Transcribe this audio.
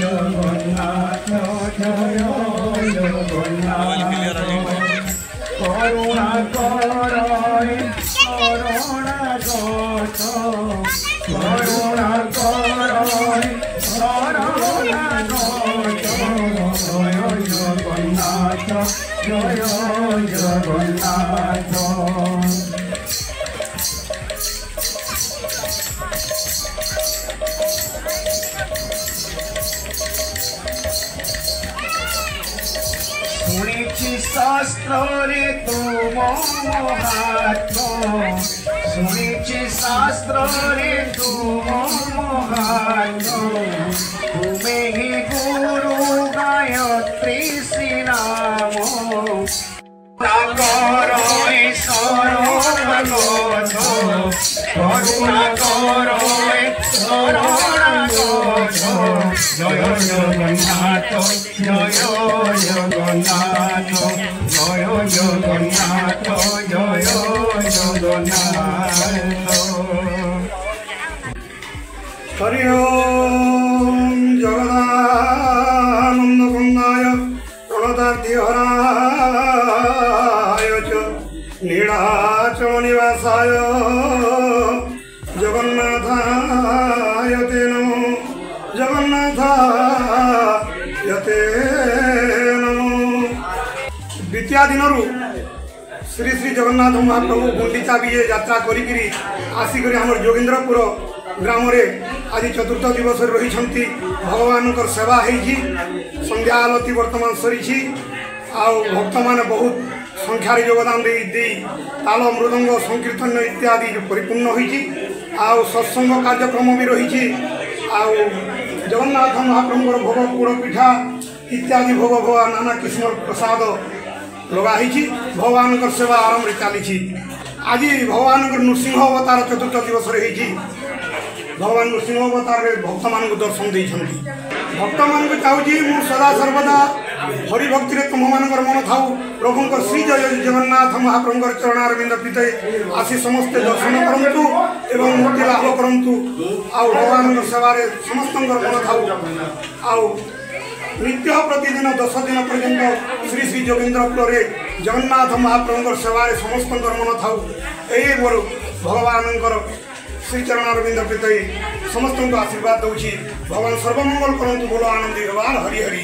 जगन्नाथ जय जगन्नाथ करुणा करय करुणा गत करुणा करय करुणा गत जय जगन्नाथ जय जगन्नाथ शुणिछि शास्त्र रे तुम महात्म शुणिछि शास्त्र रे तुम महात्म तुमे ही गुरु गायत्री श्री नाम करय शरणगत करुणा करय शरणगत जय जगन्नाथ जय जगन्नाथ जय जगन्नाथ जय जगन्नाथ हरि ओम जगदानंद गंगाय प्रणताद्यहराय च नीलाचल निवासाय जगन्नाथाय ते नमो जगन्नाथाय ते नमो द्वितीय दिन श्री श्री जगन्नाथ महाप्रभु गुंडीचा विजय यात्रा करी आसिक आमर जोगेन्द्रपुर ग्राम आज चतुर्थ दिवस रही भगवान सेवा हो संध्या आलती वर्तमान सरी भक्त मान बहुत संख्यार योगदान दे ताल मृदंग संकीर्तन इत्यादि परिपूर्ण हो सत्संग कार्यक्रम भी रही जगन्नाथ महाप्रभुर भोग पोड़ पिठा इत्यादि भोग भोग नाना किस्म प्रसाद लगाई भगवान सेवा आरंभ चली आज भगवान नृसिंह अवतार चतुर्थ दिवस रही भगवान नृसिंह अवतार भक्त मान दर्शन देती भक्त मान चाहूँगी मु सदा सर्वदा हरिभक्ति तुम मान मन था प्रभु श्री जय जगन्नाथ महाप्रभु चरणारविंद पीते आसी समस्ते दर्शन करूँ एवं मुक्ति लाभ करूँ भगवान सेवार समस्त मन था नित्य प्रतिदिन 10 दिन पर्यंत श्री श्री जोगेन्द्रपुर जगन्नाथ महाप्रभु सेवार समस्त मन था मोर भगवान श्री चरणारविंद प्रीत समस्त को आशीर्वाद दूसरी भगवान सर्वमंगल करंतु बोलो आनंदी भगवान हरि हरि।